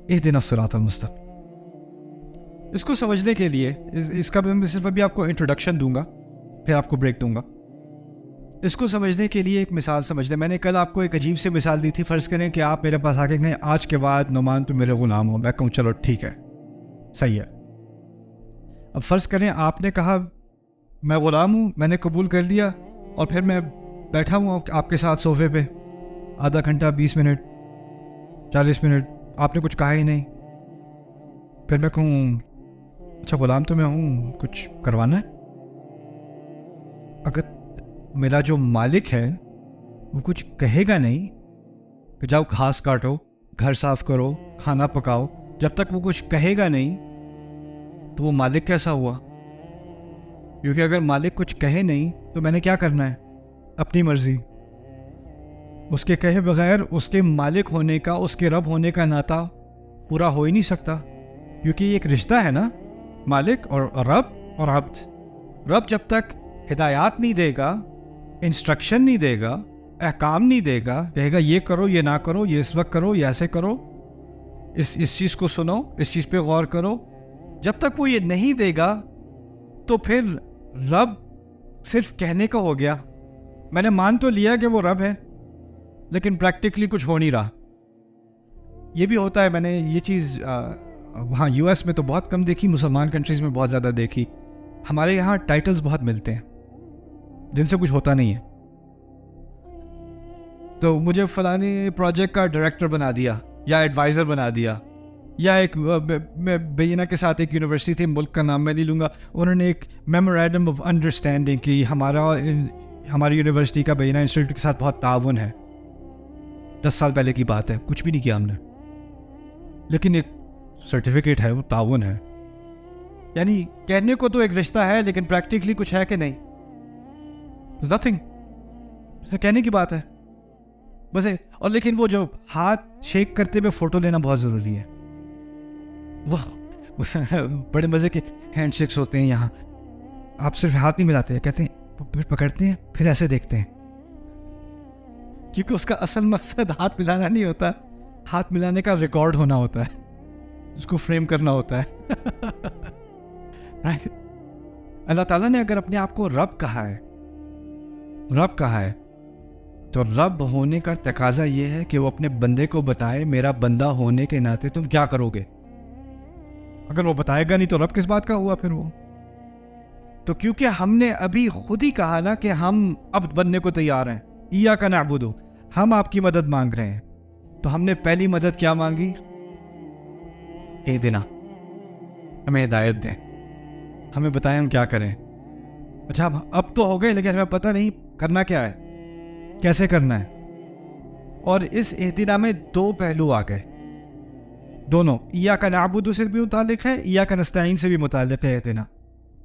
اہدنا الصراط المستقیم. اس کو سمجھنے کے لیے اس کا میں صرف ابھی آپ کو انٹروڈکشن دوں گا، پھر آپ کو بریک دوں گا. اس کو سمجھنے کے لیے ایک مثال سمجھ لیں. میں نے کل آپ کو ایک عجیب سی مثال دی تھی. فرض کریں کہ آپ میرے پاس آ کے کہیں آج کے بعد نعمان تو میرے غلام ہو. میں کہوں چلو ٹھیک ہے، صحیح ہے. اب فرض کریں آپ نے کہا میں غلام ہوں، میں نے قبول کر لیا، اور پھر میں بیٹھا ہوں آپ کے ساتھ صوفے پہ آدھا گھنٹہ، 20 منٹ، 40 منٹ، آپ نے کچھ کہا ہی نہیں. پھر میں کہوں اچھا غلام تو میں ہوں، کچھ کروانا ہے؟ اگر میرا جو مالک ہے وہ کچھ کہے گا نہیں کہ جاؤ گھاس کاٹو، گھر صاف کرو، کھانا پکاؤ، جب تک وہ کچھ کہے گا نہیں تو وہ مالک کیسا ہوا؟ کیونکہ اگر مالک کچھ کہے نہیں تو میں نے کیا کرنا ہے؟ اپنی مرضی. اس کے کہے بغیر اس کے مالک ہونے کا، اس کے رب ہونے کا ناطہ پورا ہو ہی نہیں سکتا. کیونکہ یہ ایک رشتہ ہے نا، مالک اور رب اور عبد. رب جب تک ہدایات نہیں دے گا، انسٹرکشن نہیں دے گا، احکام نہیں دے گا، کہے گا یہ کرو، یہ نہ کرو، یہ اس وقت کرو، یہ ایسے کرو، اس چیز کو سنو، اس چیز پہ غور کرو، جب تک وہ یہ نہیں دے گا تو پھر رب صرف کہنے کا ہو گیا. میں نے مان تو لیا کہ وہ رب ہے، لیکن پریکٹیکلی کچھ ہو نہیں رہا. یہ بھی ہوتا ہے. میں نے یہ چیز وہاں یو ایس میں تو بہت کم دیکھی، مسلمان کنٹریز میں بہت زیادہ دیکھی. ہمارے یہاں ٹائٹلز بہت ملتے ہیں جن سے کچھ ہوتا نہیں ہے. تو مجھے فلانے پروجیکٹ کا ڈائریکٹر بنا دیا یا ایڈوائزر بنا دیا، یا ایک میں بینہ کے ساتھ ایک یونیورسٹی تھی، ملک کا نام میں نہیں لوں گا، انہوں نے ایک میمورینڈم آف انڈرسٹینڈنگ کی ہماری یونیورسٹی کا بینہ انسٹیٹیوٹ کے ساتھ بہت تعاون ہے. 10 سال پہلے کی بات ہے، کچھ بھی نہیں کیا ہم نے، لیکن ایک سرٹیفکیٹ ہے، وہ تعاون ہے. یعنی کہنے کو تو ایک رشتہ ہے، لیکن پریکٹیکلی کچھ ہے کہ نہیں؟ نتھنگ. کہنے کی بات ہے بس. اور لیکن وہ جو ہاتھ شیک کرتے ہوئے فوٹو لینا بہت ضروری ہے. وہ بڑے مزے کے ہینڈ شیکس ہوتے ہیں یہاں. آپ صرف ہاتھ نہیں ملاتے ہیں، کہتے ہیں، پھر پکڑتے ہیں، پھر ایسے دیکھتے ہیں. کیونکہ اس کا اصل مقصد ہاتھ ملانا نہیں ہوتا، ہاتھ ملانے کا ریکارڈ ہونا ہوتا ہے، اس کو فریم کرنا ہوتا ہے. اللہ تعالیٰ نے اگر اپنے آپ کو رب کہا ہے تو رب ہونے کا تقاضا یہ ہے کہ وہ اپنے بندے کو بتائے میرا بندہ ہونے کے ناطے تم کیا کرو گے. اگر وہ بتائے گا نہیں تو رب کس بات کا ہوا پھر وہ؟ تو کیونکہ ہم نے ابھی خود ہی کہا نا کہ ہم عبد بننے کو تیار ہیں، ایاک نعبد، ہم آپ کی مدد مانگ رہے ہیں، تو ہم نے پہلی مدد کیا مانگی؟ اہدنا، ہمیں ہدایت دیں، ہمیں بتائیں ہم کیا کریں. اچھا اب تو ہو گئے، لیکن ہمیں پتہ نہیں کرنا کیا ہے، کیسے کرنا ہے. اور اس اہدنا میں 2 پہلو آ گئے، دونوں ایاک نعبد سے بھی متعلق ہے، ایاک نستعین سے بھی متعلق ہے اہدنا.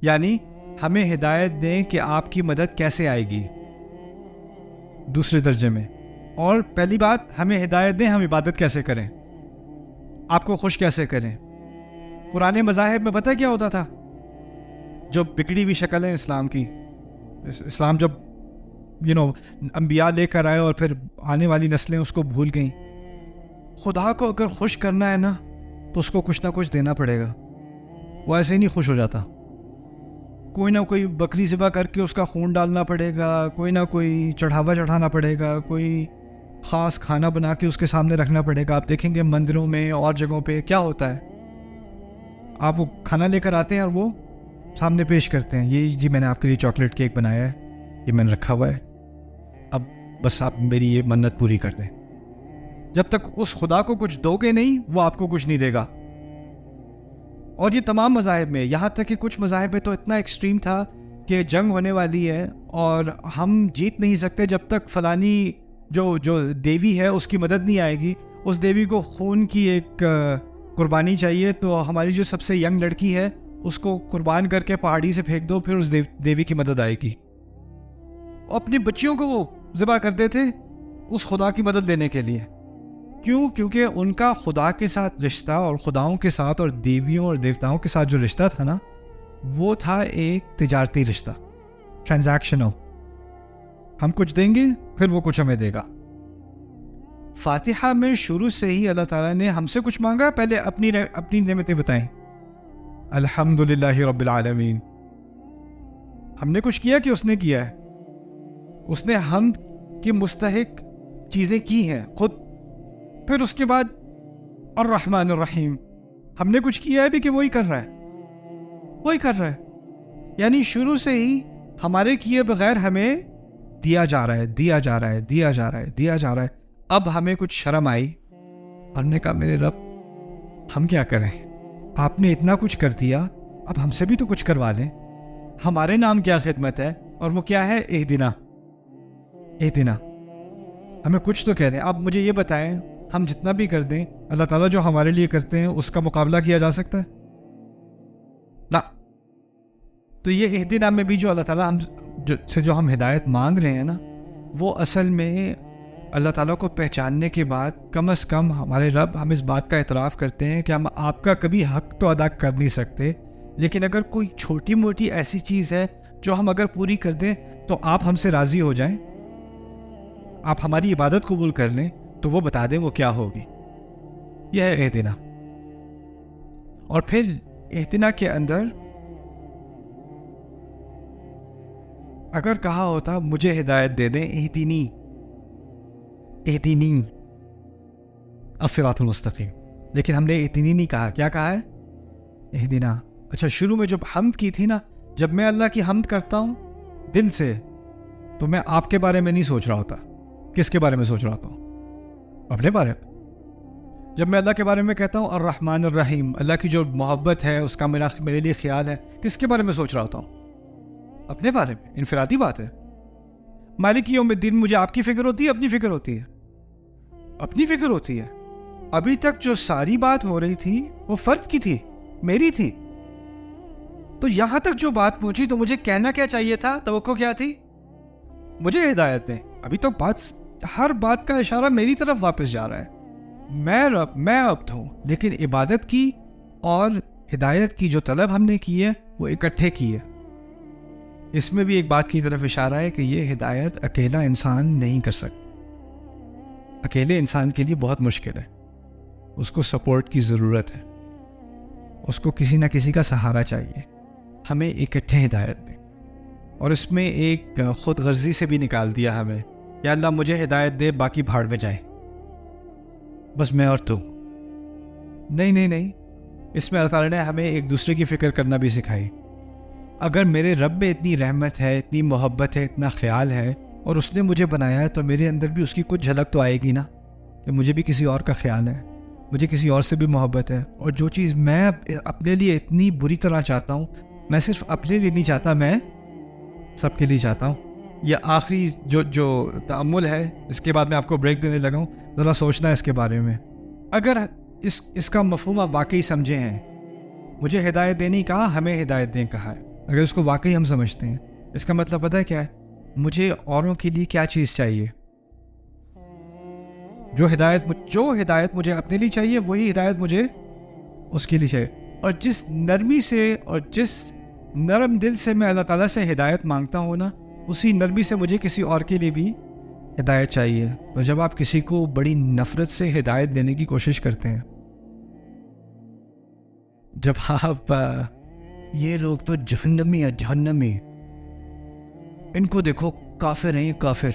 یعنی ہمیں ہدایت دیں کہ آپ کی مدد کیسے آئے گی، دوسرے درجے میں. اور پہلی بات ہمیں ہدایت دیں ہم عبادت کیسے کریں، آپ کو خوش کیسے کریں. پرانے مذاہب میں پتہ کیا ہوتا تھا؟ جو بگڑی ہوئی شکل ہے اسلام کی، اسلام جب انبیاء لے کر آئے اور پھر آنے والی نسلیں اس کو بھول گئیں. خدا کو اگر خوش کرنا ہے نا تو اس کو کچھ نہ کچھ دینا پڑے گا، وہ ایسے ہی نہیں خوش ہو جاتا. کوئی نہ کوئی بکری ذبح کر کے اس کا خون ڈالنا پڑے گا، کوئی نہ کوئی چڑھاوا چڑھانا پڑے گا، کوئی خاص کھانا بنا کے اس کے سامنے رکھنا پڑے گا. آپ دیکھیں گے مندروں میں اور جگہوں پہ کیا ہوتا ہے، آپ وہ کھانا لے کر آتے ہیں اور وہ سامنے پیش کرتے ہیں، یہ جی میں نے آپ کے لیے چاکلیٹ کیک بنایا ہے، یہ میں نے رکھا ہوا ہے، اب بس آپ میری یہ منت پوری کر دیں. جب تک اس خدا کو کچھ دو گے نہیں وہ آپ کو کچھ نہیں دے گا. اور یہ تمام مذاہب میں، یہاں تک کہ کچھ مذاہب میں تو اتنا ایکسٹریم تھا کہ جنگ ہونے والی ہے اور ہم جیت نہیں سکتے جب تک فلانی جو دیوی ہے اس کی مدد نہیں آئے گی. اس دیوی کو خون کی ایک قربانی چاہیے، تو ہماری جو سب سے ینگ لڑکی ہے اس کو قربان کر کے پہاڑی سے پھینک دو، پھر اس دیوی کی مدد آئے گی. اپنی بچیوں کو وہ ذبح کرتے تھے اس خدا کی مدد لینے کے لیے. کیوں؟ کیونکہ ان کا خدا کے ساتھ رشتہ اور خداؤں کے ساتھ اور دیویوں اور دیوتاؤں کے ساتھ جو رشتہ تھا نا، وہ تھا ایک تجارتی رشتہ، ٹرانزیکشنل. ہم کچھ دیں گے پھر وہ کچھ ہمیں دے گا. فاتحہ میں شروع سے ہی اللہ تعالیٰ نے ہم سے کچھ مانگا؟ پہلے اپنی نعمتیں بتائیں. الحمدللہ رب العالمین. ہم نے کچھ کیا کہ اس نے کیا ہے؟ اس نے حمد کی مستحق چیزیں کی ہیں خود. پھر اس کے بعد الرحمن الرحیم. ہم نے کچھ کیا ہے بھی کہ وہی کر رہا ہے، وہی کر رہا ہے. یعنی شروع سے ہی ہمارے کیے بغیر ہمیں دیا جا رہا ہے، دیا جا رہا ہے، دیا جا رہا ہے، دیا جا رہا ہے. اب ہمیں کچھ شرم آئی اور نے کہا میرے رب ہم کیا کریں، آپ نے اتنا کچھ کر دیا، اب ہم سے بھی تو کچھ کروا لیں. ہمارے نام کیا خدمت ہے، اور وہ کیا ہے؟ اہدنا. اہدنا. ہمیں کچھ تو کہہ دیں. آپ مجھے یہ بتائیں، ہم جتنا بھی کر دیں اللہ تعالیٰ جو ہمارے لیے کرتے ہیں اس کا مقابلہ کیا جا سکتا ہے؟ لا. تو یہ اہدنا میں بھی جو اللہ تعالیٰ جو ہم ہدایت مانگ رہے ہیں نا، وہ اصل میں اللہ تعالیٰ کو پہچاننے کے بعد کم از کم ہمارے رب ہم اس بات کا اعتراف کرتے ہیں کہ ہم آپ کا کبھی حق تو ادا کر نہیں سکتے، لیکن اگر کوئی چھوٹی موٹی ایسی چیز ہے جو ہم اگر پوری کر دیں تو آپ ہم سے راضی ہو جائیں، آپ ہماری عبادت قبول کر لیں، تو وہ بتا دیں وہ کیا ہوگی. یہ ہے اہدنا. اور پھر اہدنا کے اندر اگر کہا ہوتا مجھے ہدایت دے دیں، اہدنی اہدنی الصراط المستقیم، لیکن ہم نے اہدنی نہیں کہا. کیا کہا ہے؟ اہدنا. اچھا، شروع میں جب حمد کی تھی نا، جب میں اللہ کی حمد کرتا ہوں دل سے، تو میں آپ کے بارے میں نہیں سوچ رہا ہوتا. کس کے بارے میں سوچ رہا ہوتا ہوں؟ اپنے بارے میں. جب میں اللہ کے بارے میں کہتا ہوں الرحمن الرحیم، اللہ کی جو محبت ہے اس کا میرے لیے خیال ہے، کس کے بارے میں سوچ رہا ہوتا ہوں؟ اپنے بارے میں. انفرادی بات ہے. مالک یوم الدین، مجھے آپ کی فکر ہوتی ہے؟ اپنی فکر ہوتی ہے. اپنی فکر ہوتی ہے. ابھی تک جو ساری بات ہو رہی تھی وہ فرد کی تھی، میری تھی. تو یہاں تک جو بات پہنچی تو مجھے کہنا کیا چاہیے تھا؟ توقع کیا تھی؟ مجھے ہدایت دیں. ابھی تو ہر بات کا اشارہ میری طرف واپس جا رہا ہے. میں عبد ہوں، لیکن عبادت کی اور ہدایت کی جو طلب ہم نے کی ہے وہ اکٹھے کی ہے. اس میں بھی ایک بات کی طرف اشارہ ہے کہ یہ ہدایت اکیلا انسان نہیں کر سکتا. اکیلے انسان کے لیے بہت مشکل ہے. اس کو سپورٹ کی ضرورت ہے، اس کو کسی نہ کسی کا سہارا چاہیے. ہمیں اکٹھے ہدایت دیں. اور اس میں ایک خود غرضی سے بھی نکال دیا ہمیں، یا اللہ مجھے ہدایت دے، باقی بھاڑ میں جائیں، بس میں اور تو. نہیں. اس میں اللہ تعالیٰ نے ہمیں ایک دوسرے کی فکر کرنا بھی سکھائی. اگر میرے رب میں اتنی رحمت ہے، اتنی محبت ہے، اتنا خیال ہے، اور اس نے مجھے بنایا ہے، تو میرے اندر بھی اس کی کچھ جھلک تو آئے گی نا، کہ مجھے بھی کسی اور کا خیال ہے، مجھے کسی اور سے بھی محبت ہے. اور جو چیز میں اپنے لیے اتنی بری طرح چاہتا ہوں، میں صرف اپنے لیے نہیں چاہتا، میں سب کے لیے چاہتا ہوں. یہ آخری جو تأمل ہے، اس کے بعد میں آپ کو بریک دینے لگا ہوں. ذرا سوچنا ہے اس کے بارے میں. اگر اس کا مفہوم آپ واقعی سمجھے ہیں، مجھے ہدایت دینی کہا، ہمیں ہدایت دیں کہا ہے، اگر اس کو واقعی ہم سمجھتے ہیں، اس کا مطلب پتہ ہے کیا ہے؟ مجھے اوروں کے لیے کیا چیز چاہیے؟ جو ہدایت مجھے اپنے لیے چاہیے، وہی ہدایت مجھے اس کے لیے چاہیے. اور جس نرمی سے اور جس نرم دل سے میں اللہ تعالیٰ سے ہدایت مانگتا ہوں نا، اسی نرمی سے مجھے کسی اور کے لیے بھی ہدایت چاہیے. تو جب آپ کسی کو بڑی نفرت سے ہدایت دینے کی کوشش کرتے ہیں، جب آپ یہ لوگ تو جہنمی، ان کو دیکھو کافر ہیں، یہ کافر،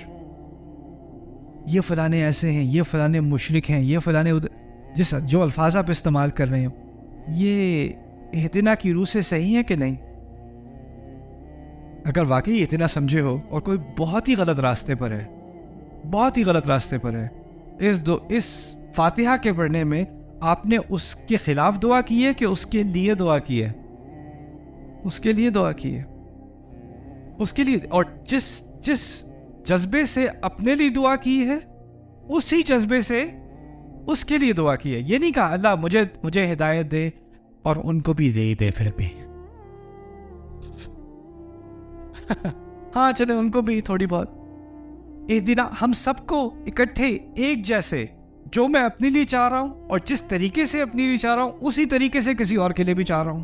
یہ فلانے ایسے ہیں، یہ فلانے مشرک ہیں، یہ فلانے جو الفاظ آپ استعمال کر رہے ہیں، یہ اہدنا کی روح سے صحیح ہے کہ نہیں؟ اگر واقعی اتنا سمجھے ہو اور کوئی بہت ہی غلط راستے پر ہے، اس فاتحہ کے پڑھنے میں آپ نے اس کے خلاف دعا کی ہے کہ اس کے لیے دعا کی ہے؟ اس کے لیے دعا کی ہے، اس کے لیے. اور جس جذبے سے اپنے لیے دعا کی ہے، اسی جذبے سے اس کے لیے دعا کی ہے. یہ نہیں کہا اللہ مجھے ہدایت دے اور ان کو بھی دے پھر بھی ہاں چلے ان کو بھی تھوڑی بہت. ایک دن ہم سب کو اکٹھے ایک جیسے، جو میں اپنے لیے چاہ رہا ہوں اور جس طریقے سے اپنے لیے چاہ رہا ہوں، اسی طریقے سے کسی اور کے لیے بھی چاہ رہا ہوں.